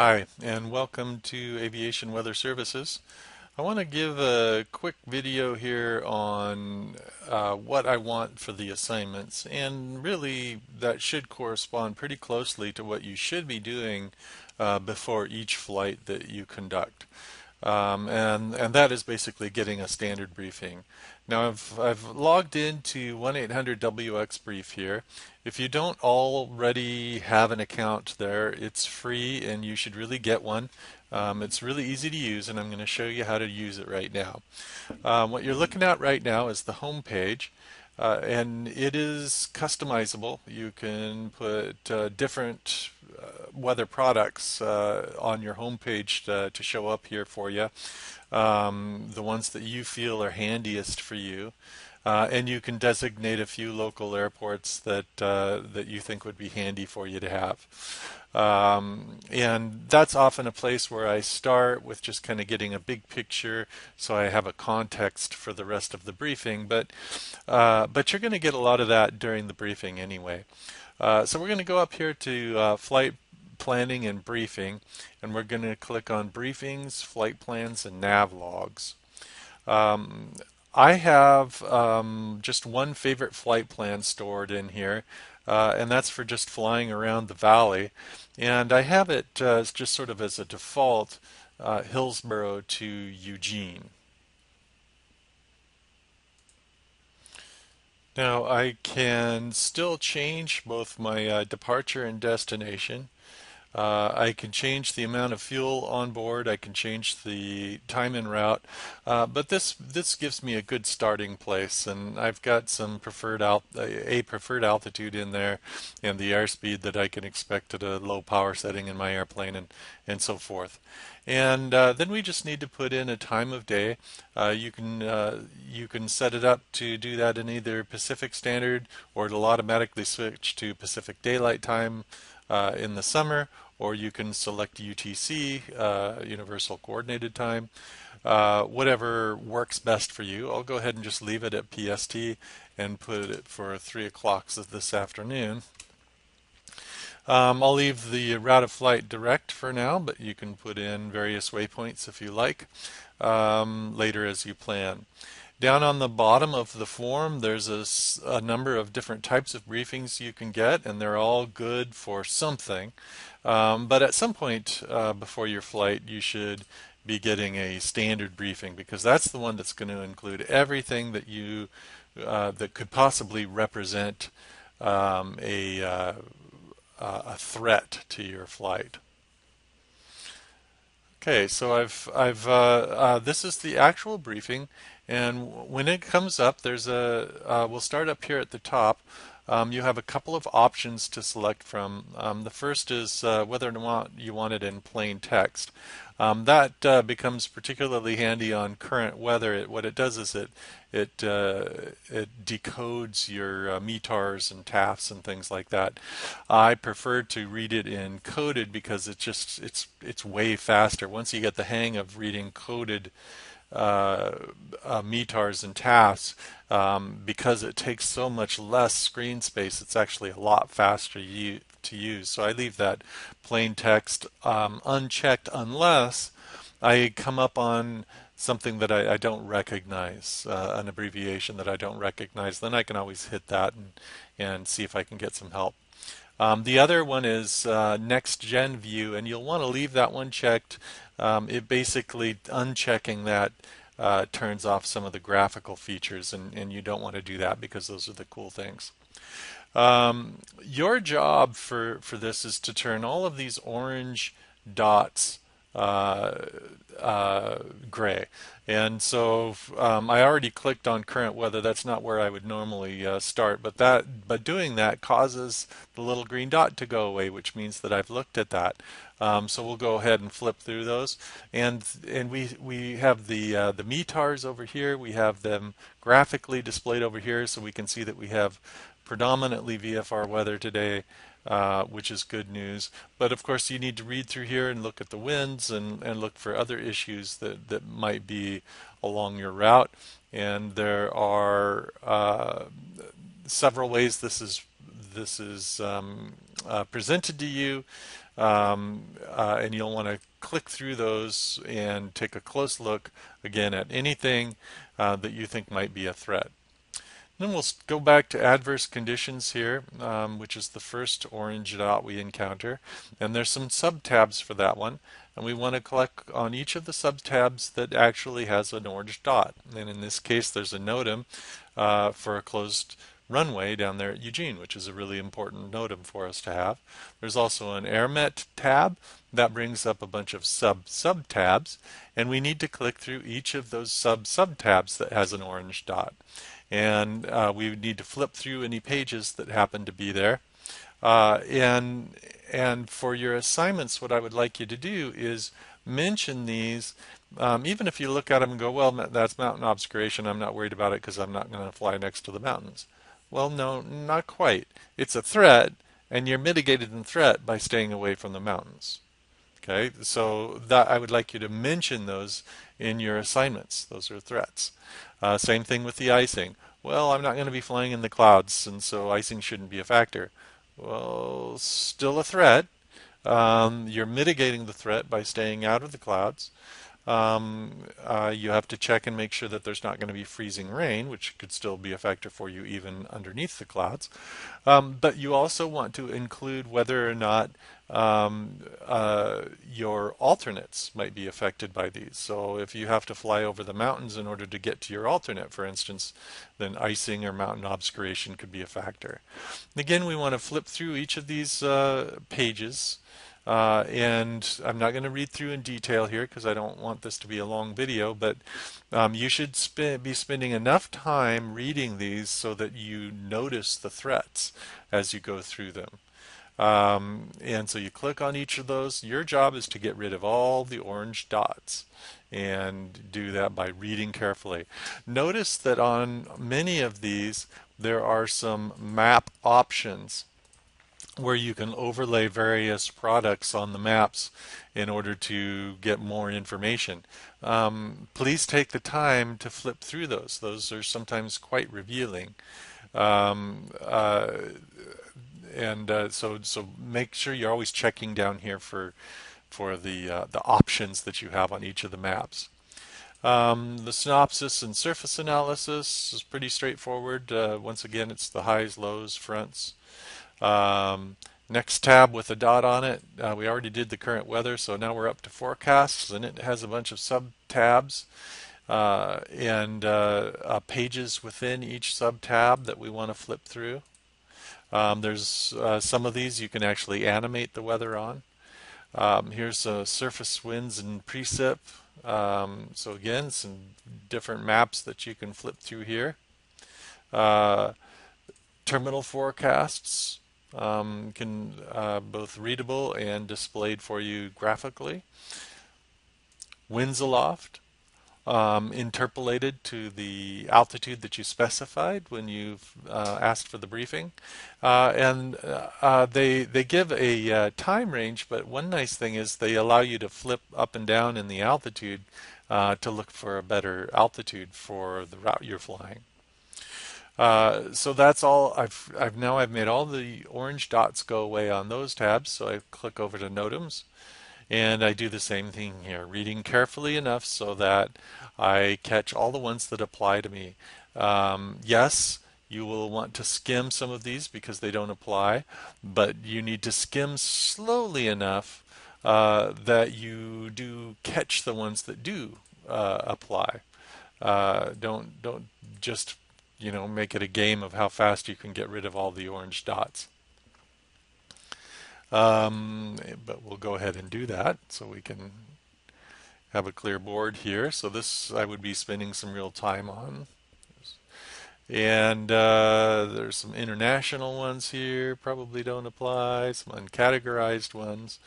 Hi, and welcome to Aviation Weather Services. I want to give a quick video here on what I want for the assignments, and really that should correspond pretty closely to what you should be doing before each flight that you conduct. And that is basically getting a standard briefing. Now I've logged into 1800WXBrief here. If you don't already have an account there, it's free and you should really get one. It's really easy to use, and I'm going to show you how to use it right now. What you're looking at right now is the home page. And it is customizable. You can put different weather products on your homepage to show up here for you, the ones that you feel are handiest for you. And you can designate a few local airports that you think would be handy for you to have. And that's often a place where I start with just kind of getting a big picture so I have a context for the rest of the briefing. But you're going to get a lot of that during the briefing anyway. So we're going to go up here to flight planning and briefing, and we're going to click on briefings, flight plans, and nav logs. I have just one favorite flight plan stored in here, and that's for just flying around the valley. And I have it just sort of as a default Hillsborough to Eugene. Now I can still change both my departure and destination. I can change the amount of fuel on board. I can change the time en route, but this gives me a good starting place, and I've got some a preferred altitude in there, and the airspeed that I can expect at a low power setting in my airplane, and so forth. And then we just need to put in a time of day. You can set it up to do that in either Pacific Standard, or it'll automatically switch to Pacific Daylight Time in the summer, or you can select UTC, Universal Coordinated Time, whatever works best for you. I'll go ahead and just leave it at PST and put it for 3 o'clock this afternoon. I'll leave the route of flight direct for now, but you can put in various waypoints if you like later as you plan. Down on the bottom of the form, there's a number of different types of briefings you can get, and they're all good for something. But at some point before your flight, you should be getting a standard briefing, because that's the one that's going to include everything that could possibly represent a threat to your flight. Okay, so this is the actual briefing, and when it comes up, we'll start up here at the top. You have a couple of options to select from. The first is whether or not you want it in plain text. That becomes particularly handy on current weather. What it does is it decodes your METARs and TAFs and things like that. I prefer to read it in coded because it's way faster. Once you get the hang of reading coded METARs and TAFs, because it takes so much less screen space, it's actually a lot faster to use. So I leave that plain text unchecked unless I come up on something that I don't recognize, an abbreviation that I don't recognize. Then I can always hit that and see if I can get some help. The other one is Next Gen View, and you'll want to leave that one checked. It basically, unchecking that turns off some of the graphical features, and you don't want to do that because those are the cool things. Your job for this is to turn all of these orange dots gray. And so I already clicked on current weather. That's not where I would normally start, but doing that causes the little green dot to go away, which means that I've looked at that. So we'll go ahead and flip through those, and we have the METARs over here. We have them graphically displayed over here, so we can see that we have predominantly VFR weather today, which is good news. But of course, you need to read through here and look at the winds and look for other issues that might be along your route. And there are several ways this is presented to you, and you'll want to click through those and take a close look again at anything that you think might be a threat. Then we'll go back to adverse conditions here, which is the first orange dot we encounter. And there's some subtabs for that one. And we want to click on each of the subtabs that actually has an orange dot. And in this case, there's a NOTAM for a closed runway down there at Eugene, which is a really important NOTAM for us to have. There's also an AirMet tab that brings up a bunch of subtabs, and we need to click through each of those subtabs that has an orange dot. And we would need to flip through any pages that happen to be there. And for your assignments, what I would like you to do is mention these. Even if you look at them and go, well, that's mountain obscuration, I'm not worried about it because I'm not going to fly next to the mountains. Well, no, not quite. It's a threat, and you're mitigated in threat by staying away from the mountains. Okay, so that I would like you to mention those in your assignments. Those are threats. Same thing with the icing. Well, I'm not going to be flying in the clouds, and so icing shouldn't be a factor. Well, still a threat. You're mitigating the threat by staying out of the clouds. You have to check and make sure that there's not going to be freezing rain, which could still be a factor for you even underneath the clouds. But you also want to include whether or not your alternates might be affected by these. So if you have to fly over the mountains in order to get to your alternate, for instance, then icing or mountain obscuration could be a factor. Again, we want to flip through each of these pages. And I'm not going to read through in detail here because I don't want this to be a long video, but you should be spending enough time reading these so that you notice the threats as you go through them. And so you click on each of those. Your job is to get rid of all the orange dots and do that by reading carefully. Notice that on many of these there are some map options where you can overlay various products on the maps in order to get more information. Please take the time to flip through those. Those are sometimes quite revealing. So make sure you're always checking down here for the options that you have on each of the maps. The synopsis and surface analysis is pretty straightforward. Once again, it's the highs, lows, fronts. Next tab with a dot on it, we already did the current weather, so now we're up to forecasts, and it has a bunch of sub tabs and pages within each sub tab that we want to flip through. There's some of these you can actually animate the weather on. Here's surface winds and precip. So again, some different maps that you can flip through here. Terminal forecasts can both readable and displayed for you graphically. Winds aloft, interpolated to the altitude that you specified when you've asked for the briefing. They give a time range, but one nice thing is they allow you to flip up and down in the altitude to look for a better altitude for the route you're flying. So that's all. I've made all the orange dots go away on those tabs. So I click over to NOTAMs, and I do the same thing here, reading carefully enough so that I catch all the ones that apply to me. Yes, you will want to skim some of these because they don't apply, but you need to skim slowly enough that you do catch the ones that do apply. Don't just make it a game of how fast you can get rid of all the orange dots. But we'll go ahead and do that so we can have a clear board here. So this I would be spending some real time on. And there's some international ones here, probably don't apply, some uncategorized ones.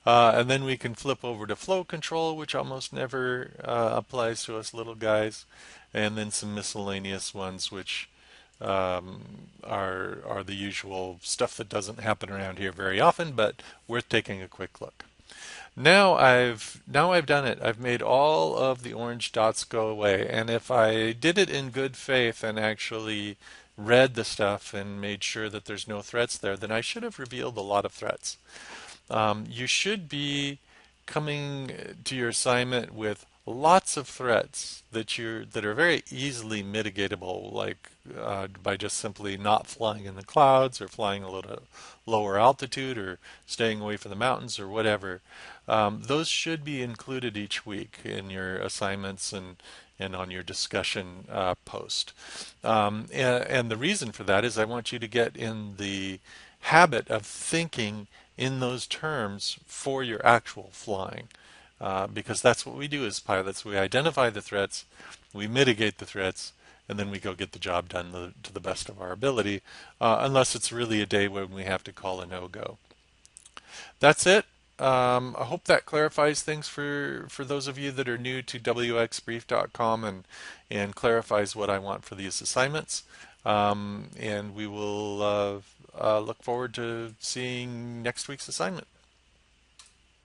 And then we can flip over to flow control, which almost never applies to us little guys. And then some miscellaneous ones, which are the usual stuff that doesn't happen around here very often, but worth taking a quick look. Now I've done it. I've made all of the orange dots go away, and if I did it in good faith and actually read the stuff and made sure that there's no threats there, then I should have revealed a lot of threats. You should be coming to your assignment with lots of threats that are very easily mitigatable, like by just simply not flying in the clouds or flying a little lower altitude or staying away from the mountains or whatever. Those should be included each week in your assignments and on your discussion post. And the reason for that is I want you to get in the habit of thinking in those terms for your actual flying. Because that's what we do as pilots. We identify the threats, we mitigate the threats, and then we go get the job done to the best of our ability, unless it's really a day when we have to call a no-go. That's it. I hope that clarifies things for those of you that are new to wxbrief.com and clarifies what I want for these assignments. And we will look forward to seeing next week's assignment.